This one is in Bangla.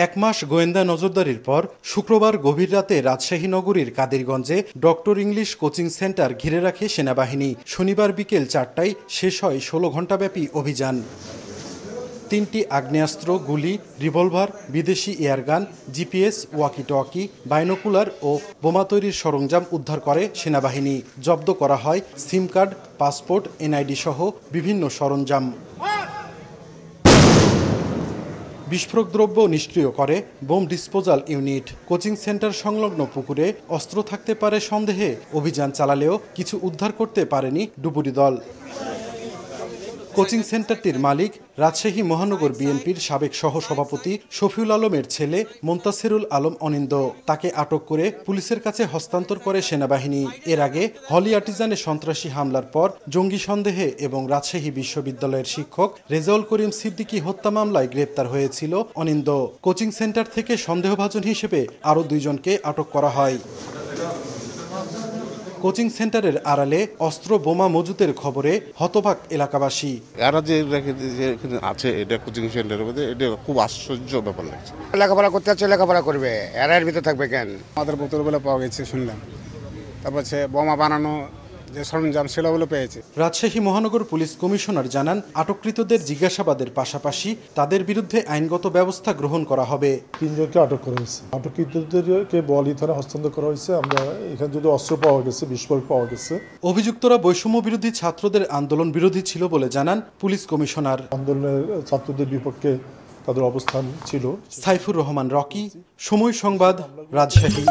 এক মাস গোয়েন্দা নজরদারির পর শুক্রবার গভীর রাতে রাজশাহী নগরীর কাদিরগঞ্জে ডক্টর ইংলিশ কোচিং সেন্টার ঘিরে রাখে সেনাবাহিনী। শনিবার বিকেল 4টায় শেষ হয় 16 ঘণ্টাব্যাপী অভিযান। 3টি আগ্নেয়াস্ত্র, গুলি, রিভলভার, বিদেশি এয়ারগান, জিপিএস, ওয়াকি-টওয়াকি, বাইনোকুলার ও বোমা তৈরির সরঞ্জাম উদ্ধার করে সেনাবাহিনী। জব্দ করা হয় সিম কার্ড, পাসপোর্ট, এনআইডি সহ বিভিন্ন সরঞ্জাম। বিস্ফোরক দ্রব্য নিষ্ক্রিয় করে bomb disposal unit. Coaching centre সংলগ্ন পুকুরে অস্ত্র থাকতে পারে সন্দেহে অভিযান চালালেও কিছু উদ্ধার করতে পারেনি ডুবুরি দল। কোচিং সেন্টারটির মালিক রাজশাহী মহানগর বিএনপির সাবেক সহসভাপতি শফিউল আলমের ছেলে মোন্তাসিরুল আলম অনিন্দ। তাকে আটক করে পুলিশের কাছে হস্তান্তর করে সেনাবাহিনী। এর আগে হলি আর্টিজানে সন্ত্রাসী হামলার পর জঙ্গি সন্দেহে এবং রাজশাহী বিশ্ববিদ্যালয়ের শিক্ষক রেজাউল করিম সিদ্দিকী হত্যা মামলায় গ্রেপ্তার হয়েছিল অনিন্দ। কোচিং সেন্টার থেকে সন্দেহভাজন হিসেবে আরও 2 জনকে আটক করা হয়। কোচিং সেন্টারের আড়ালে অস্ত্র বোমা মজুতের খবরে হতবাক এলাকাবাসী। এরা যে আছে এটা কোচিং সেন্টারের মধ্যে, এটা খুব আশ্চর্য ব্যাপার লাগছে। লেখাপড়া করতে যাচ্ছে, লেখাপড়া করবে, এরা এর ভিতরে থাকবে কেন? আমাদের বোতলগুলো পাওয়া গেছে শুনলাম, তারপর সে বোমা বানানো যে সরঞ্জাম সেগুলো পেয়েছে। রাজশাহী মহানগর পুলিশ কমিশনার জানান, আটককৃতদের জিজ্ঞাসাবাদের পাশাপাশি তাদের বিরুদ্ধে আইনগত ব্যবস্থা গ্রহণ করা হবে। 3 জনকে আটক করা হয়েছে। আটককৃতদেরকে বোয়ালি থানায় হস্তান্তর করা হয়েছে। আমরা এখানে যদি অস্ত্র পাওয়া গেছে, বিস্ফোরক পাওয়া গেছে। অভিযুক্তরা বৈষম্য বিরোধী ছাত্রদের আন্দোলন বিরোধী ছিল বলে জানান পুলিশ কমিশনার। আন্দোলনের ছাত্রদের বিপক্ষে তাদের অবস্থান ছিল। সাইফুর রহমান রকি, সময় সংবাদ, রাজশাহী।